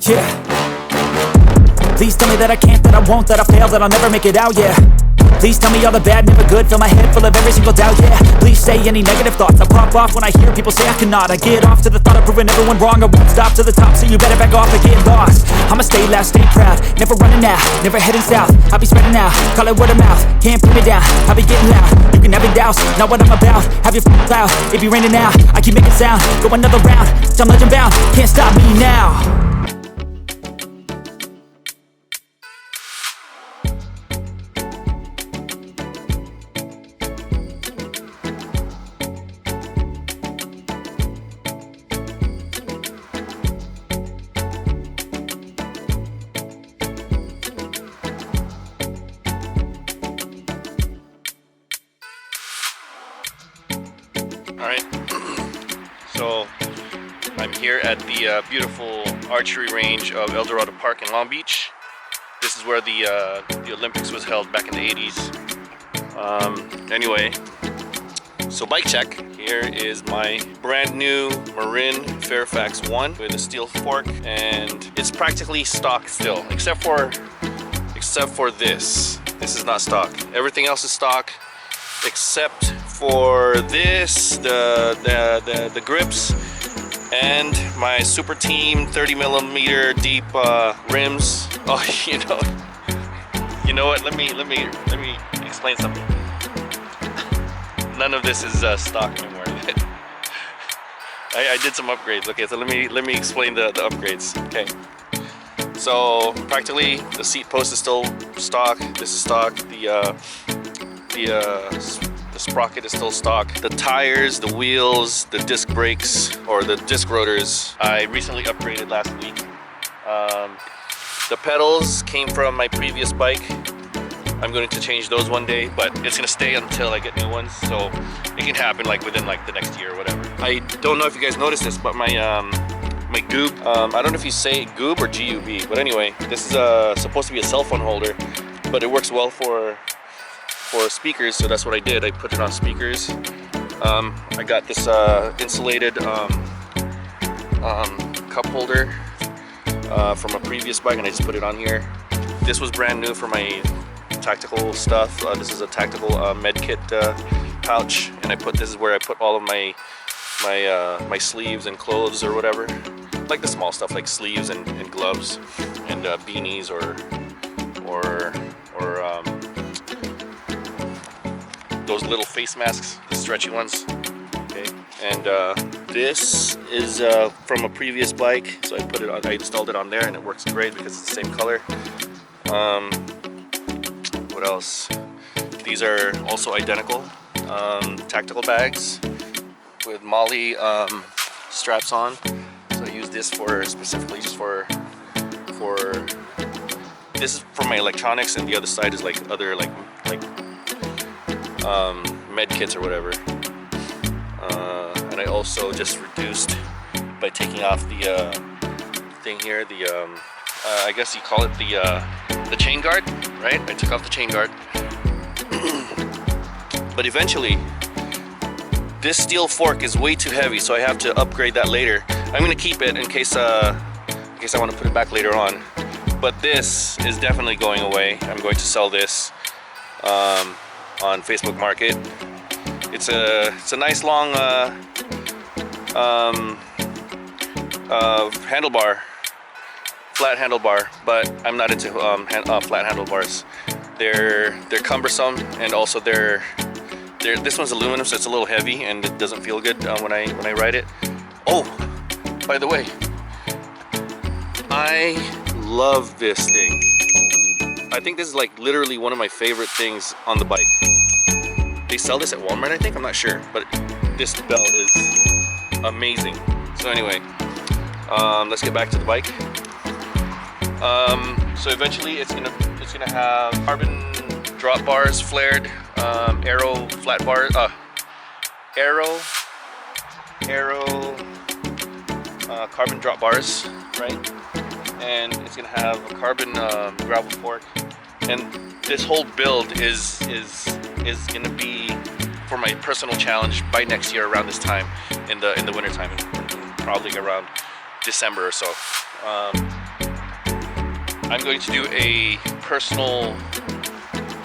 Yeah. Please tell me that I can't, that I won't, that I fail, that I'll never make it out, yeah. Please tell me all the bad, never good, fill my head full of every single doubt, yeah. Please say any negative thoughts, I pop off when I hear people say I cannot. I get off to the thought of proving everyone wrong, I won't stop to the top, so you better back off and get lost. I'ma stay loud, stay proud, never running out, never heading south. I'll be spreading out, call it word of mouth, can't put me down, I'll be getting loud. You can have it douse, not what I'm about, have your f***ing cloud, it be raining now. I keep making sound, go another round, I'm legend bound, can't stop me now. Alright, so I'm here at the beautiful archery range of El Dorado Park in Long Beach. This is where the Olympics was held back in the 80s. Anyway, so bike check. Here is my brand new Marin Fairfax 1 with a steel fork, and it's practically stock still, except for this. This is not stock. Everything else is stock, except for this, the grips, and my Super Team 30mm deep rims. Oh, you know what? Let me explain something. None of this is stock anymore. I did some upgrades. Okay, so let me explain the upgrades. Okay, so practically the seat post is still stock. This is stock. The sprocket is still stock. The tires, the wheels, the disc brakes, or the disc rotors, I recently upgraded last week. The pedals came from my previous bike. I'm going to change those one day, but it's going to stay until I get new ones, so it can happen like within like the next year or whatever. I don't know if you guys noticed this, but my goob, I don't know if you say goob or G-U-B, but anyway, this is supposed to be a cell phone holder, but it works well for speakers, so that's what I did. I put it on speakers. I got this insulated cup holder from a previous bike, and I just put it on here. This was brand new for my tactical stuff. This is a tactical med kit pouch, and this is where I put all of my sleeves and clothes or whatever, like the small stuff like sleeves and gloves and beanies or those little face masks, the stretchy ones. Okay, and this is from a previous bike, so I installed it on there, and it works great because it's the same color. What else? These are also identical tactical bags with Molly straps on. So I use this specifically just for this is for my electronics, and the other side is like other like med kits or whatever. And I also just reduced by taking off the thing here, I guess you call it the chain guard, right? I took off the chain guard. But eventually, this steel fork is way too heavy, so I have to upgrade that later. I'm gonna keep it in case I want to put it back later on. But this is definitely going away. I'm going to sell this on Facebook Market. It's a nice long handlebar, flat handlebar, but I'm not into flat handlebars. They're cumbersome, and also this one's aluminum, so it's a little heavy and it doesn't feel good when I ride it. Oh, by the way, I love this thing. I think this is like literally one of my favorite things on the bike. They sell this at Walmart, I think, I'm not sure, but this belt is amazing. So anyway, let's get back to the bike. So eventually it's gonna have carbon drop bars, flared, aero flat bars, carbon drop bars, right? And it's gonna have a carbon gravel fork, and this whole build is gonna be for my personal challenge by next year around this time in the winter time, probably around December or so. I'm going to do a personal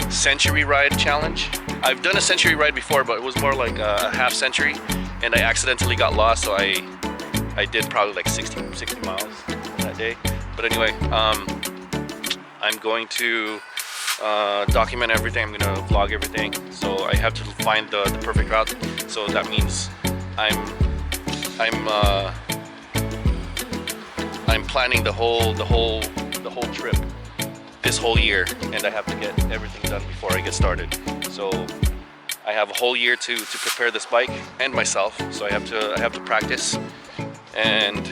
century ride challenge. I've done a century ride before, but it was more like a half century, and I accidentally got lost, so I did probably like 60 miles that day. But anyway, I'm going to document everything. I'm going to vlog everything. So I have to find the perfect route. So that means I'm planning the whole trip this whole year, and I have to get everything done before I get started. So I have a whole year to prepare this bike and myself. So I have to practice, and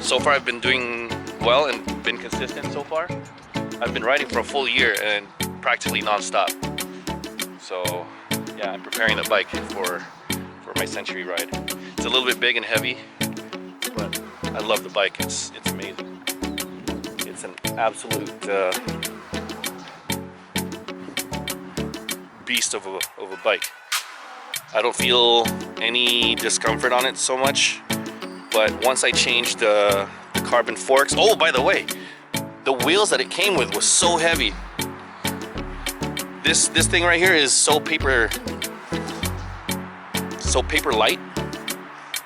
so far I've been doing well and been consistent so far. I've been riding for a full year and practically non-stop. So yeah, I'm preparing the bike for my century ride. It's a little bit big and heavy, but I love the bike. It's amazing. It's an absolute beast of a bike. I don't feel any discomfort on it so much, but once I changed the carbon forks. Oh, by the way, the wheels that it came with was so heavy. This thing right here is so paper light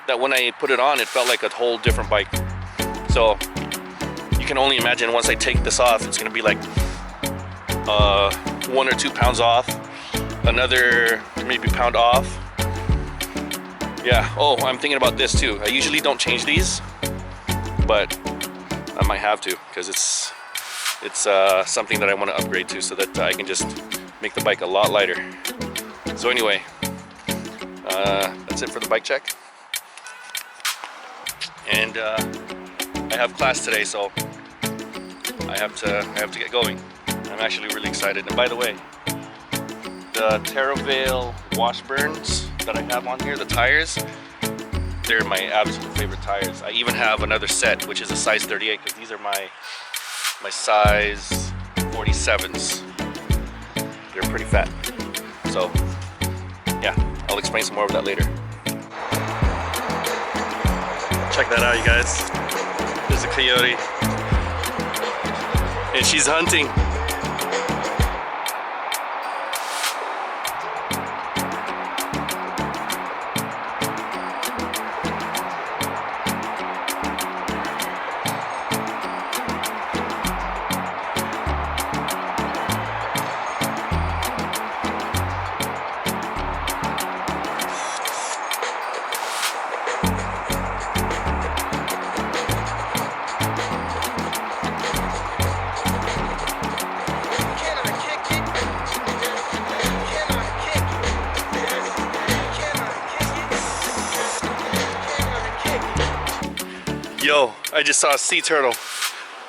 that when I put it on, it felt like a whole different bike. So you can only imagine once I take this off, it's gonna be like 1 or 2 pounds off, another maybe pound off. Yeah. Oh, I'm thinking about this too. I usually don't change these, but I might have to, because it's something that I want to upgrade to, so that I can just make the bike a lot lighter. So anyway, that's it for the bike check. And I have class today, so I have to get going. I'm actually really excited. And by the way, the Terravale Washburns that I have on here, the tires, they're my absolute favorite tires. I even have another set, which is a size 38, because these are my size 47s. They're pretty fat. So yeah, I'll explain some more of that later. Check that out, you guys. There's a coyote, and she's hunting. Yo, I just saw a sea turtle.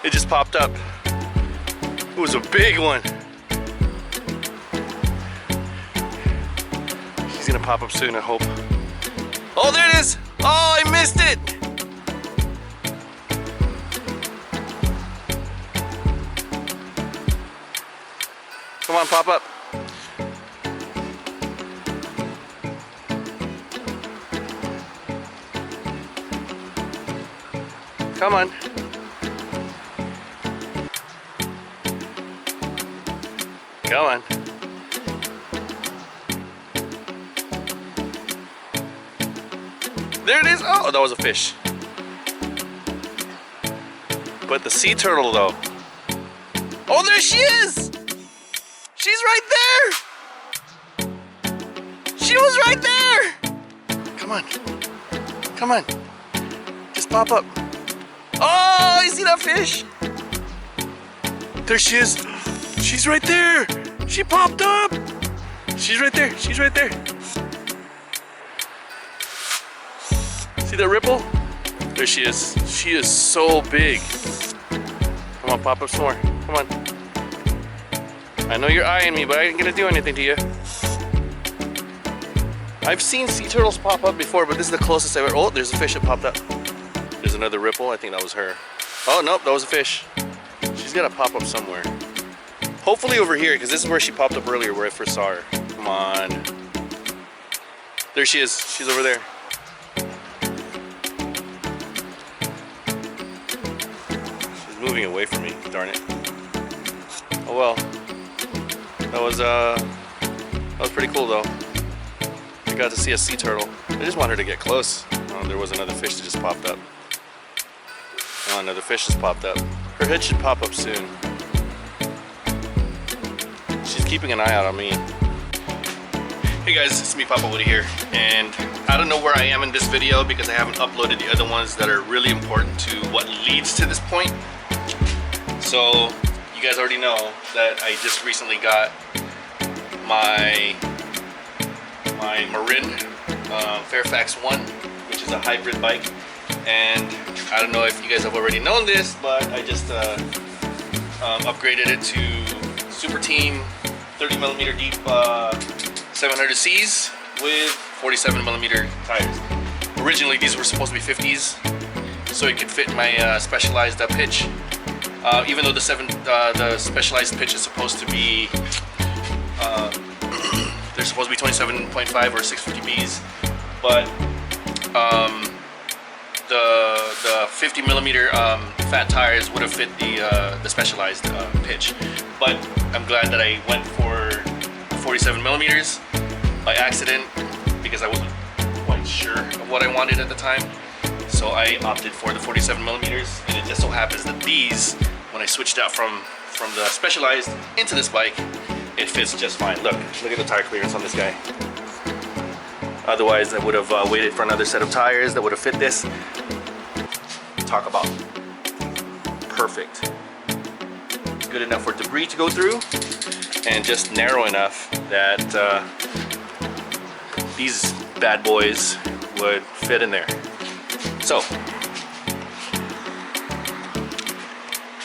It just popped up. It was a big one. She's gonna pop up soon, I hope. Oh, there it is! Oh, I missed it! Come on, pop up. Come on. Come on. There it is. Oh, that was a fish. But the sea turtle though. Oh, there she is. She's right there. She was right there. Come on. Come on. Just pop up. Oh, you see that fish? There she is. She's right there. She popped up. She's right there. She's right there. See that ripple? There she is. She is so big. Come on, pop up some more. Come on. I know you're eyeing me, but I ain't gonna do anything to you. I've seen sea turtles pop up before, but this is the closest I've ever. Oh, there's a fish that popped up. There's another ripple. I think that was her. Oh, nope, that was a fish. She's gotta pop up somewhere. Hopefully over here, because this is where she popped up earlier, where I first saw her. Come on. There she is. She's over there. She's moving away from me, darn it. Oh well. That was pretty cool though. I got to see a sea turtle. I just want her to get close. Oh, there was another fish that just popped up. Oh, another fish just popped up. Her head should pop up soon. She's keeping an eye out on me. Hey guys, it's me, Papa Woody here, and I don't know where I am in this video because I haven't uploaded the other ones that are really important to what leads to this point. So you guys already know that I just recently got my Marin Fairfax 1, which is a hybrid bike, and I don't know if you guys have already known this, but I just upgraded it to Super Team 30mm deep 700Cs with 47mm tires. Originally these were supposed to be 50s, so it could fit my specialized pitch. Even though the specialized pitch is supposed to be they're supposed to be 27.5 or 650Bs, but the 50mm fat tires would have fit the specialized pitch. But I'm glad that I went for 47mm by accident because I wasn't quite sure of what I wanted at the time. So I opted for the 47mm, and it just so happens that these, when I switched out from the specialized into this bike, it fits just fine. Look at the tire clearance on this guy. Otherwise I would have waited for another set of tires that would have fit this. Talk about perfect. Good enough for debris to go through, and just narrow enough that these bad boys would fit in there. So,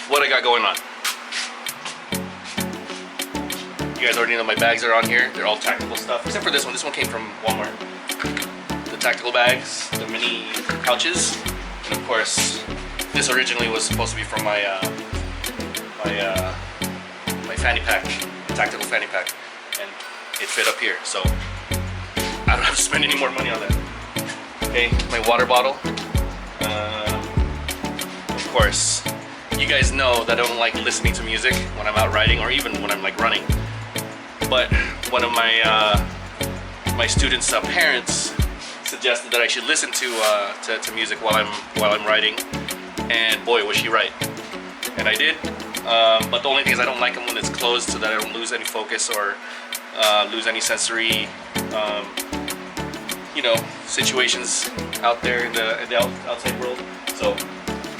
what I got going on? You guys already know my bags are on here. They're all tactical stuff, except for this one. This one came from Walmart. The tactical bags, the mini pouches, and of course, this originally was supposed to be from my my fanny pack, tactical fanny pack, and it fit up here. So I don't have to spend any more money on that. Okay, my water bottle. Of course, you guys know that I don't like listening to music when I'm out riding or even when I'm like running. But one of my students' parents suggested that I should listen to music while I'm riding, and boy, was she right. And I did. But the only thing is I don't like them when it's closed, so that I don't lose any focus or lose any sensory, situations out there in the outside world. So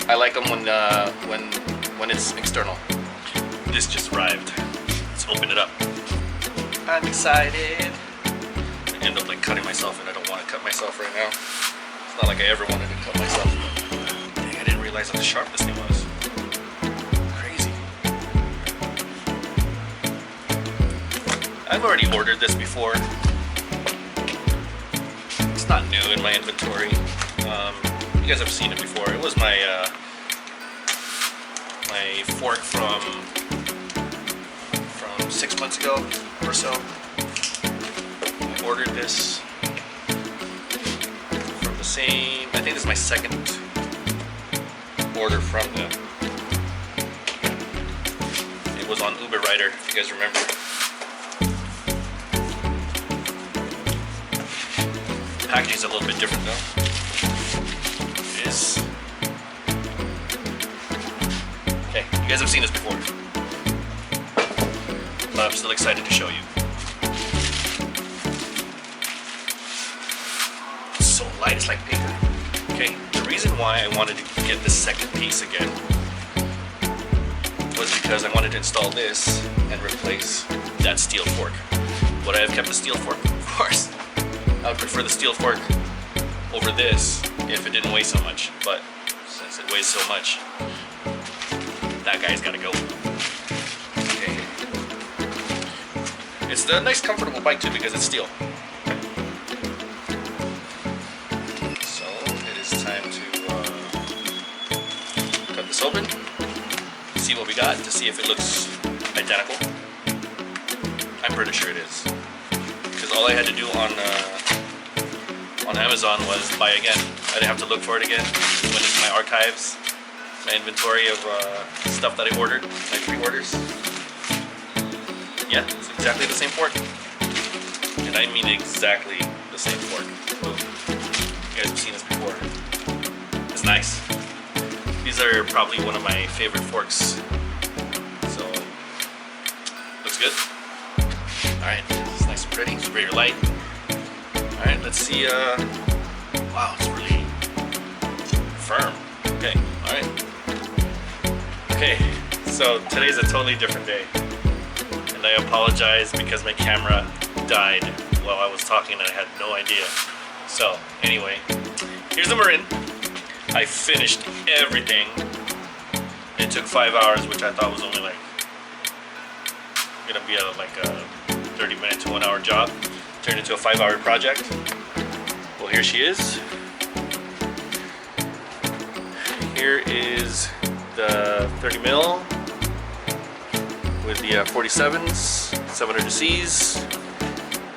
I like them when it's external. This just arrived. Let's open it up. I'm excited. I end up like cutting myself, and I don't want to cut myself right now. It's not like I ever wanted to cut myself. Dang, I didn't realize how sharp this thing was. Crazy. I've already ordered this before. It's not new in my inventory. You guys have seen it before. It was my my fork from 6 months ago or so. I ordered this from the same, I think this is my second order from them. It was on Uber Rider, if you guys remember. The packaging's a little bit different though. It is. Okay, you guys have seen this before, but I'm still excited to show you. It's so light, it's like paper. Okay, the reason why I wanted to get this second piece again was because I wanted to install this and replace that steel fork. Would I have kept the steel fork? Of course. I would prefer the steel fork over this if it didn't weigh so much, but since it weighs so much, that guy's gotta go. Okay. It's a nice comfortable bike too because it's steel. So it is time to cut this open, see what we got, to see if it looks identical. I'm pretty sure it is, because all I had to do on Amazon was buy again. I didn't have to look for it again. Went into my archives my inventory of stuff that I ordered, my pre-orders. Yeah, it's exactly the same fork. And I mean exactly the same fork. Boom. You guys have seen this before. It's nice. These are probably one of my favorite forks. So, looks good. Alright, it's nice and pretty. It's very light. Alright, let's see. Wow, it's really firm. Okay, alright. Okay, so today's a totally different day. And I apologize because my camera died while I was talking and I had no idea. So, anyway, here's the Marin. I finished everything. It took 5 hours, which I thought was only like gonna be a 30-minute to 1 hour job. Turned into a 5-hour project. Well, here she is. Here is the 30 mil with the 47s, 700Cs,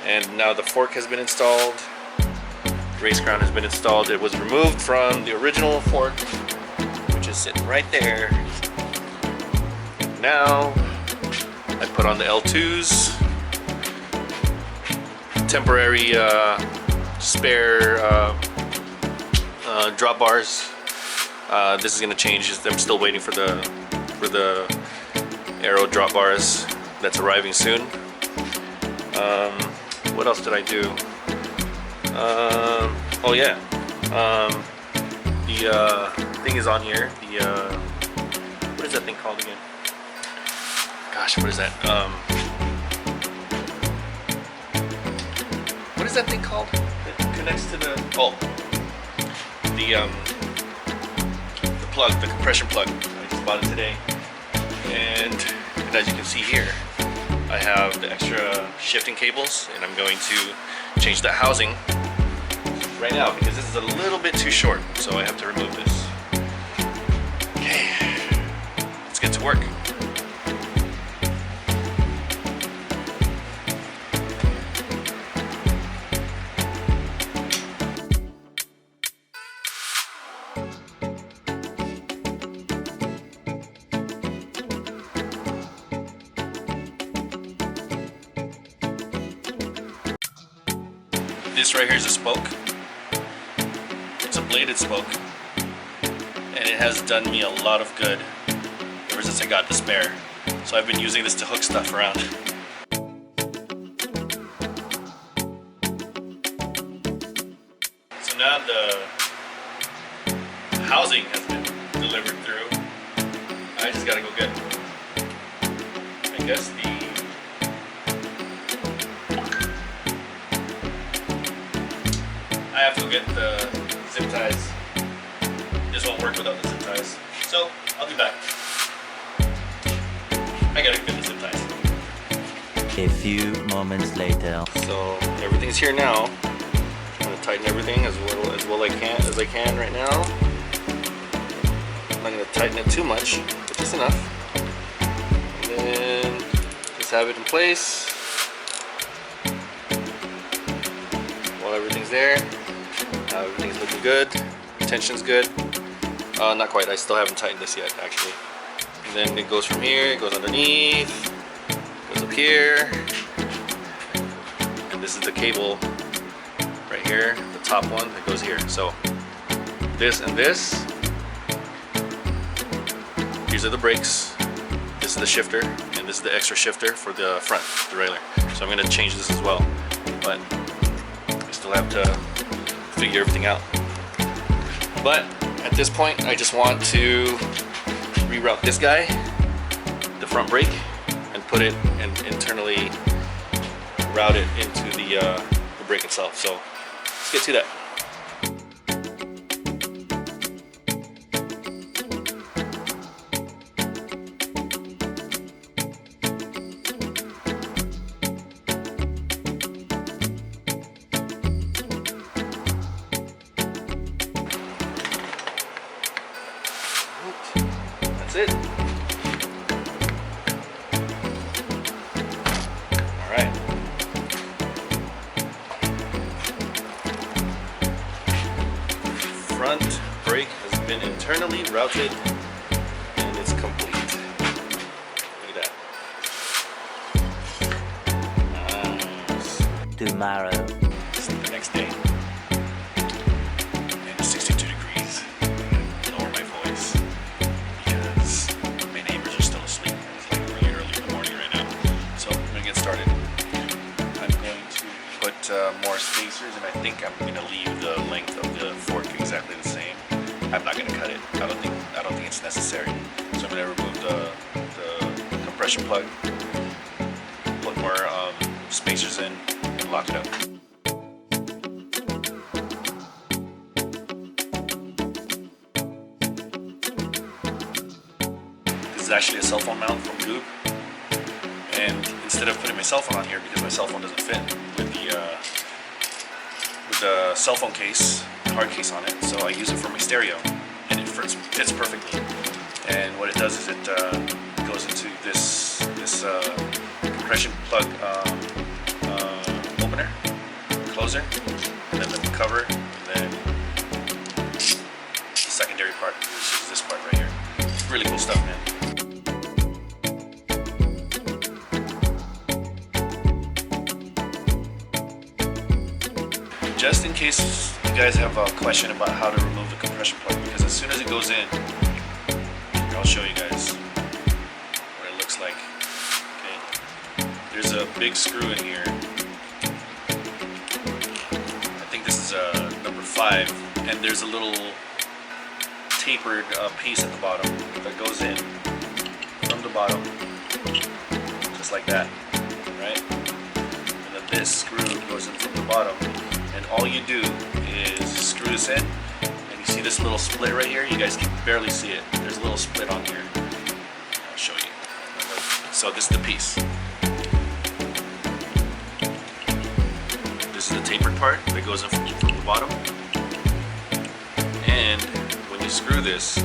and now the fork has been installed. Race crown has been installed. It was removed from the original fork, which is sitting right there. Now I put on the L2s, temporary spare drop bars. This is going to change. I'm still waiting for the Aero drop bars that's arriving soon. What else did I do? Oh yeah, the thing is on here. The what is that thing called again? Gosh, what is that? What is that thing called? It connects to the the plug, the compression plug. I just bought it today, and as you can see here, I have the extra shifting cables, and I'm going to change the housing right now because this is a little bit too short, so I have to remove this. Okay, let's get to work. This right here is a spoke. It's a bladed spoke, and it has done me a lot of good ever since I got the spare. So I've been using this to hook stuff around. So now the housing has been delivered through. I just gotta go get, I guess, I have to get the zip ties. This won't work without the zip ties. So, I'll be back. I gotta get the zip ties. A few moments later. So, everything's here now. I'm gonna tighten everything as well as I can right now. I'm not gonna tighten it too much, but just enough. And then just have it in place. While everything's there. Everything's looking good. Tension's good. Not quite. I still haven't tightened this yet, actually. And then it goes from here, it goes underneath, goes up here, and this is the cable right here, the top one that goes here. So this and this. These are the brakes. This is the shifter, and this is the extra shifter for the front derailleur. So I'm going to change this as well, but I still have to figure everything out. But at this point, I just want to reroute this guy, the front brake, and put it and internally route it into the brake itself. So let's get to that. That's it. All right. Front brake has been internally routed tomorrow. It's the next day. And it's 62 degrees. Lower my voice because my neighbors are still asleep. It's like really early in the morning right now. So I'm gonna get started. I'm going to put more spacers, and I think I'm gonna leave the length of the fork exactly the same. I'm not gonna cut it. I don't think it's necessary. So I'm gonna remove the compression plug, put more spacers in, and lock it up. This is actually a cell phone mount from Goop, and instead of putting my cell phone on here because my cell phone doesn't fit with the cell phone case, hard case on it, so I use it for my stereo, and it fits perfectly. And what it does is it goes into this compression plug opener, closer, and then the cover, and then the secondary part, which is this part right here. Really cool stuff, man. Just in case you guys have a question about how to remove the compression plug, because as soon as it goes in, I'll show you guys what it looks like. Okay, there's a big screw in here. I think this is number 5, and there's a little tapered piece at the bottom that goes in from the bottom, just like that, right? And then this screw goes in from the bottom, and all you do is screw this in. You see this little split right here? You guys can barely see it. There's a little split on here. I'll show you. So this is the piece. This is the tapered part that goes in from the bottom. And when you screw this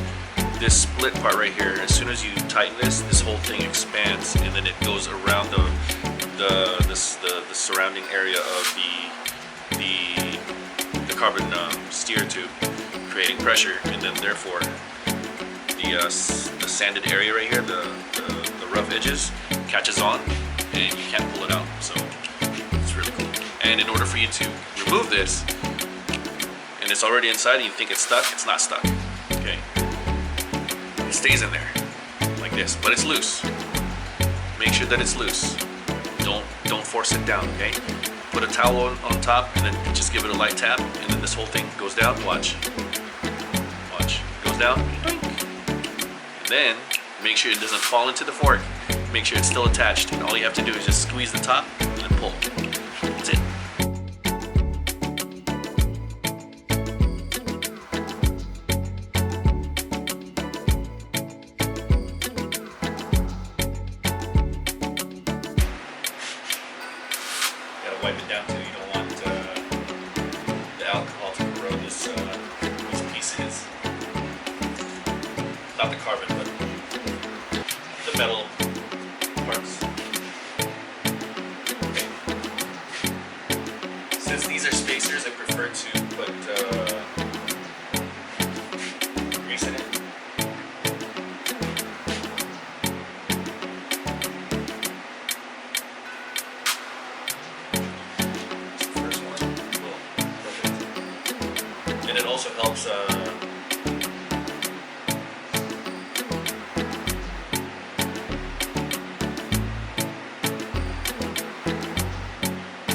split part right here, as soon as you tighten this whole thing expands, and then it goes around the surrounding area of the carbon steer tube, creating pressure, and then therefore the sanded area right here, the rough edges, catches on, and you can't pull it out. So it's really cool. And in order for you to remove this, and it's already inside and you think it's stuck, it's not stuck. Okay, it stays in there like this, but it's loose. Make sure that it's loose. Don't force it down. Okay, put a towel on top, and then just give it a light tap, and then this whole thing goes down. Watch. Goes down, and then make sure it doesn't fall into the fork. Make sure it's still attached, and all you have to do is just squeeze the top and then pull. That's it. Gotta wipe it down too. You don't want the alcohol to corrode these pieces. Not the carbon, but the metal parts. Okay. Since these are spacers, I prefer to put grease in it. That's the first one. Cool. Perfect. And it also helps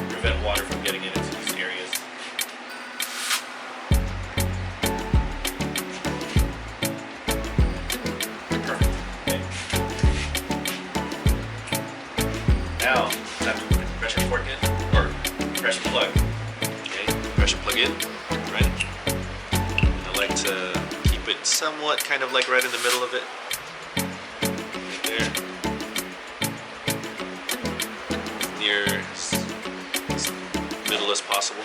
prevent water from getting into these areas. Perfect. Okay. Now, time to put the compression fork in, or compression plug. Okay, compression plug in, right? And I like to keep it somewhat kind of like right in the middle of it. Right there. Near middle as possible.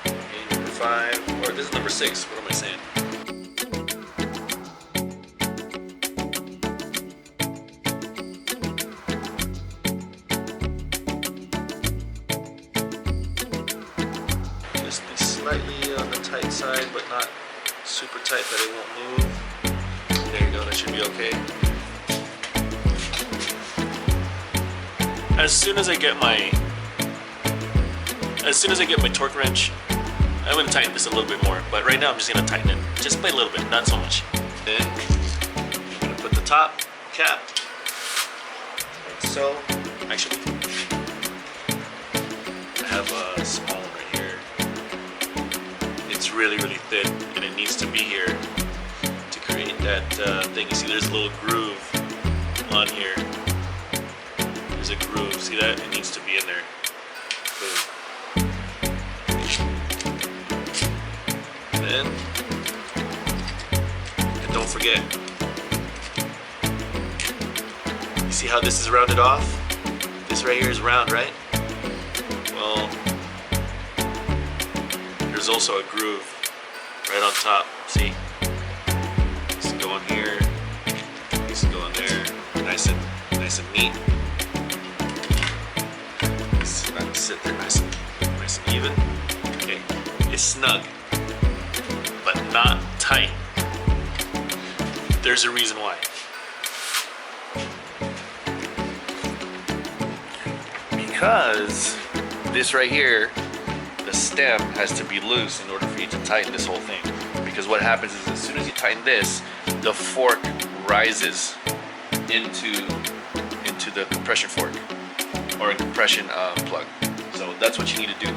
Okay, number 5, or this is number 6. What am I saying? Just be slightly on the tight side, but not super tight that it won't move. There you go. That should be okay. As soon as I get my As soon as I get my torque wrench, I'm gonna tighten this a little bit more. But right now I'm just gonna tighten it, just by a little bit, not so much. Then I'm gonna put the top cap, like so. Actually, I have a small one right here. It's really, really thin, and it needs to be here to create that thing. You see, there's a little groove on here. There's a groove. See that? It needs to be in there. Boom. Then, and don't forget. You see how this is rounded off? This right here is round, right? Well, there's also a groove right on top. See? Needs to go on here. Needs to go on there. Nice and neat. Sit there nice and even. Okay. It's snug, but not tight. There's a reason why. Because this right here, the stem has to be loose in order for you to tighten this whole thing. Because what happens is, as soon as you tighten this, the fork rises into the compression fork or a compression plug. So that's what you need to do.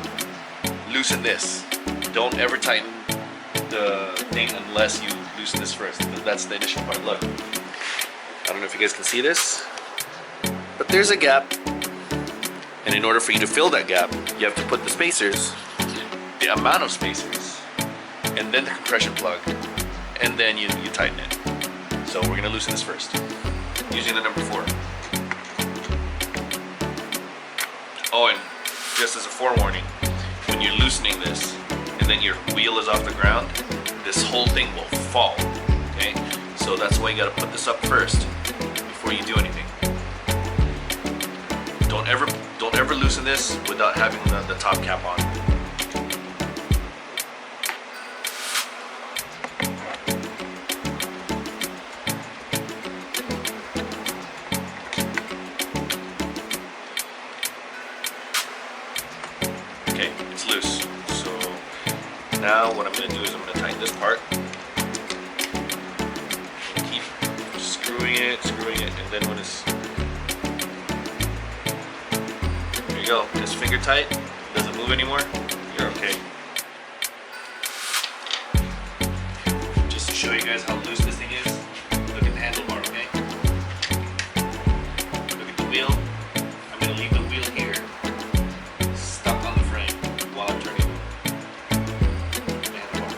Loosen this. Don't ever tighten the thing unless you loosen this first. That's the initial part. Look, I don't know if you guys can see this, but there's a gap. And in order for you to fill that gap, you have to put the spacers, the amount of spacers, and then the compression plug, and then you tighten it. So we're gonna loosen this first, using the number 4. Oh, and just as a forewarning, when you're loosening this, and then your wheel is off the ground, this whole thing will fall, okay? So that's why you gotta put this up first, before you do anything. Don't ever loosen this without having the top cap on. Okay, it's loose. So now what I'm going to do is I'm going to tighten this part. Keep screwing it, and then when it's go. It's finger tight, doesn't move anymore, you're okay. Just to show you guys how loose this thing is, look at the handlebar, okay? Look at the wheel. I'm going to leave the wheel here, stuck on the frame while I'm turning the handlebar.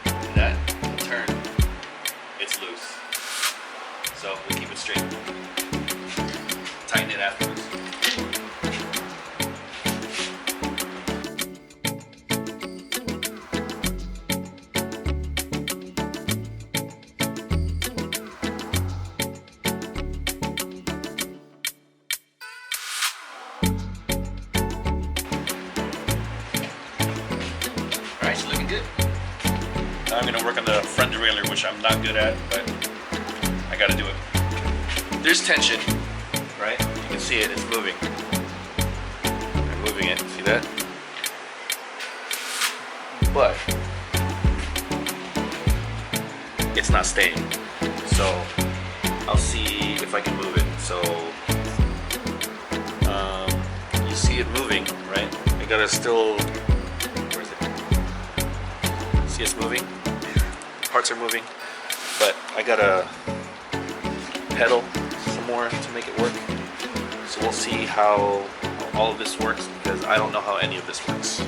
And that will turn. It's loose. So we'll keep it straight. Tighten it afterwards. I'm going to work on the front derailleur, which I'm not good at, but I got to do it. There's tension, right? You can see it, it's moving. I'm moving it, see that? But it's not staying. So I'll see if I can move it. So you see it moving, right? I gotta still, where is it? See it's moving? Parts are moving, but I gotta pedal some more to make it work. So we'll see how all of this works, because I don't know how any of this works.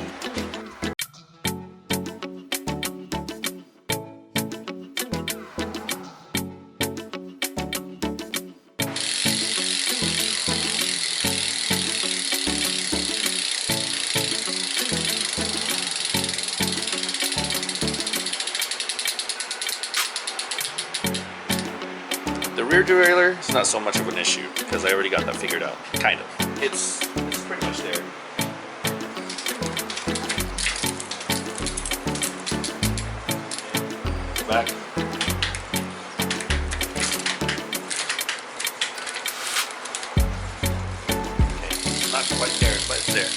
The rear derailleur is not so much of an issue because I already got that figured out, kind of. It's pretty much there. Back. Okay, not quite there, but it's there.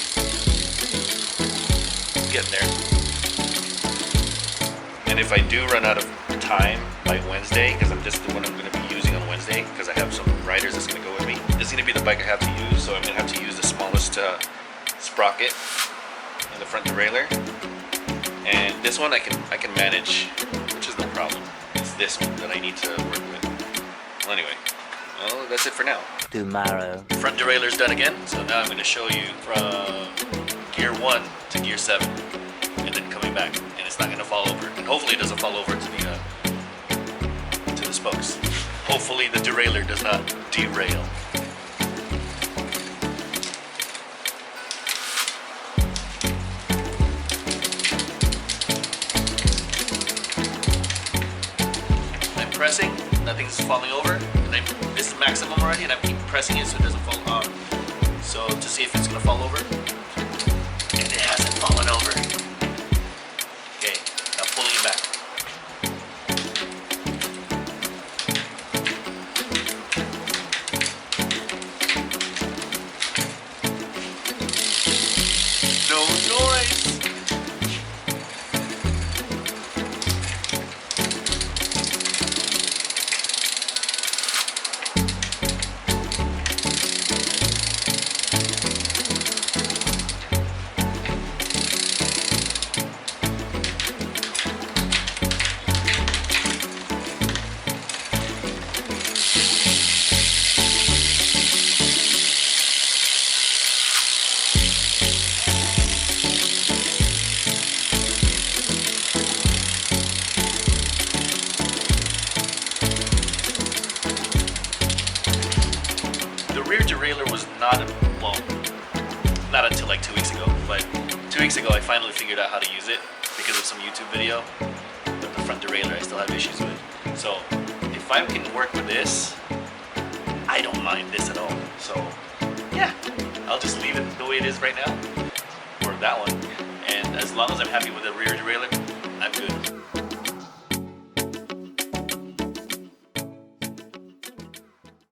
getting there. And if I do run out of time by Wednesday, because this is the one I'm going to be using on Wednesday, because I have some riders that's going to go with me. This is going to be the bike I have to use, so I'm going to have to use the smallest sprocket in the front derailleur. And this one I can manage, which is the problem. It's this one that I need to work with. Well, anyway, well, that's it for now. Tomorrow. Front derailleur's done again, so now I'm going to show you from gear 1 to gear 7, and then coming back, and it's not going to fall over, and hopefully it doesn't fall over to the spokes. Hopefully the derailleur does not derail. I'm pressing, nothing's falling over, and this is maximum already, and I keep pressing it so it doesn't fall on. So to see if it's going to fall over, and it hasn't fallen over. Okay, now pulling it back. No noise. Rear derailleur was not until like 2 weeks ago, but 2 weeks ago I finally figured out how to use it because of some YouTube video, but the front derailleur I still have issues with. So if I can work with this, I don't mind this at all. So yeah, I'll just leave it the way it is right now, or that one, and as long as I'm happy with the rear derailleur,